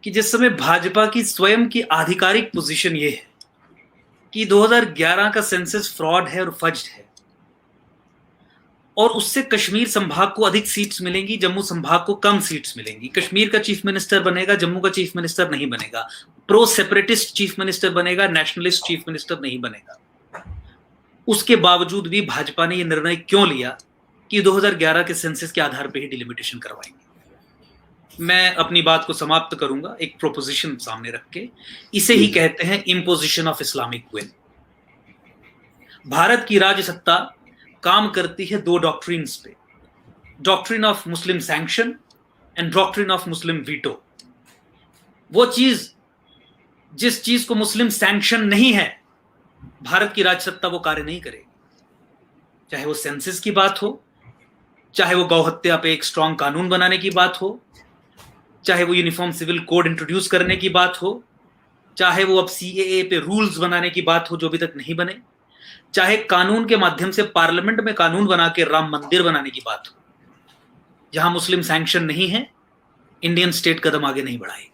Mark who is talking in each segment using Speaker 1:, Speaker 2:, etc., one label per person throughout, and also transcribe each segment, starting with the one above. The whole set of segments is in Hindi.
Speaker 1: कि जिस समय भाजपा की स्वयं की आधिकारिक पोजीशन ये है कि 2011 का सेंसस फ्रॉड है और फज्ड है, और उससे कश्मीर संभाग को अधिक सीट्स मिलेंगी, जम्मू संभाग को कम सीट्स मिलेंगी। कश्मीर का चीफ मिनिस्टर बनेगा, जम्मू का चीफ मिनिस्टर नहीं बनेगा। प्रो सेपरेटिस्ट चीफ मिनिस्टर बनेगा, नेशनलिस्ट चीफ मिनिस्टर नहीं बनेगा। उसके बावजूद भी भाजपा ने यह निर्णय क्यों लिया कि 2011 के सेंसस के आधार पर ही डिलिमिटेशन करवाएंगे? मैं अपनी बात को समाप्त करूंगा एक प्रोपोजिशन सामने रख के। इसे ही कहते हैं imposition of Islamic will. Bharat की राज्य सत्ता काम करती है दो डॉक्ट्रिन्स पे, doctrine of Muslim sanction and doctrine of Muslim veto. वो चीज, जिस चीज को मुस्लिम सैंक्शन नहीं है, भारत की राज्य सत्ता वो कार्य नहीं करेगी। चाहे वो सेंसस की बात हो, चाहे वो गौहत्या पे एक स्ट्रांग कानून बनाने की बात हो, चाहे वो यूनिफॉर्म सिविल कोड इंट्रोड्यूस करने की बात हो, चाहे वो अब सीएए पे रूल्स बनाने की बात हो जो अभी तक नहीं बने, चाहे कानून के माध्यम से पार्लियामेंट में कानून बना के राम मंदिर बनाने की बात हो। जहां मुस्लिम सैंक्शन नहीं है, इंडियन स्टेट कदम आगे नहीं बढ़ाएगी।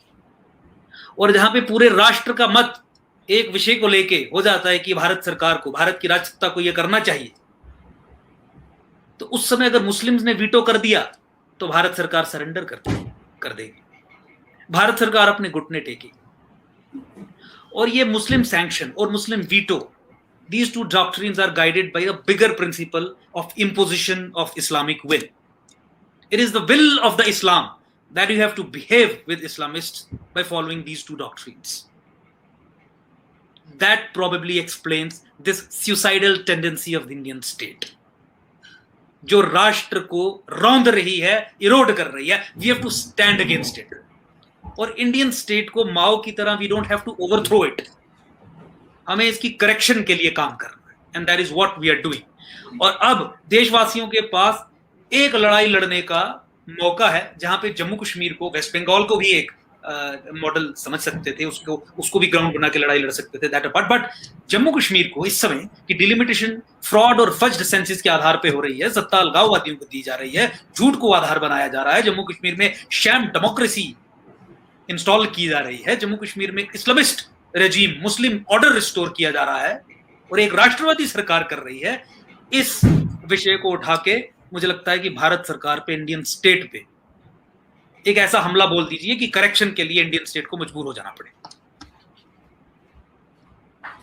Speaker 1: और जहां पे पूरे राष्ट्र का मत एक विषय को लेके हो जाता है कि भारत सरकार को, भारत की राज्य सत्ता को यह करना चाहिए, तो उस समय अगर मुस्लिम्स ने वीटो कर दिया तो भारत सरकार सरेंडर कर देगी, भारत सरकार अपने घुटने टेकेगी। और ये मुस्लिम सैंक्शन और मुस्लिम veto, these two doctrines are guided by a bigger principle of imposition of Islamic will. It is the will of the Islam that you have to behave with Islamists by following these two doctrines. That probably explains this suicidal tendency of the Indian state, जो राष्ट्र को रौंद रही है, इरोड कर रही है। We have to stand against it. और इंडियन स्टेट को माओ की तरह we don't have to overthrow it. हमें इसकी करेक्शन के लिए काम करना है, and that is what we are doing. और अब देशवासियों के पास एक लड़ाई लड़ने का मौका है, जहां पे जम्मू कश्मीर को, वेस्ट बंगाल को भी एक मॉडल समझ सकते थे, उसको भी ग्राउंड बना के लड़ाई लड़ सकते थे, that apart. But Jammu Kashmir को इस समय की डिलिमिटेशन फ्रॉड और फज्ड सेंसस के आधार पे हो रही है, सत्ता अलगाववादियों को दी जा रही है, झूठ को आधार बनाया जा रहा है। जम्मू कश्मीर में शैम डेमोक्रेसी इंस्टॉल की जा रही है, जम्मू कश्मीर में इस्लामिस्ट रेजीम, मुस्लिम ऑर्डर रिस्टोर किया जा रहा है, और एक राष्ट्रवादी सरकार कर रही है। इस विषय को उठा के मुझे लगता है कि भारत सरकार पे, इंडियन स्टेट पे एक ऐसा हमला बोल दीजिए कि करेक्शन के लिए इंडियन स्टेट को मजबूर हो जाना पड़े।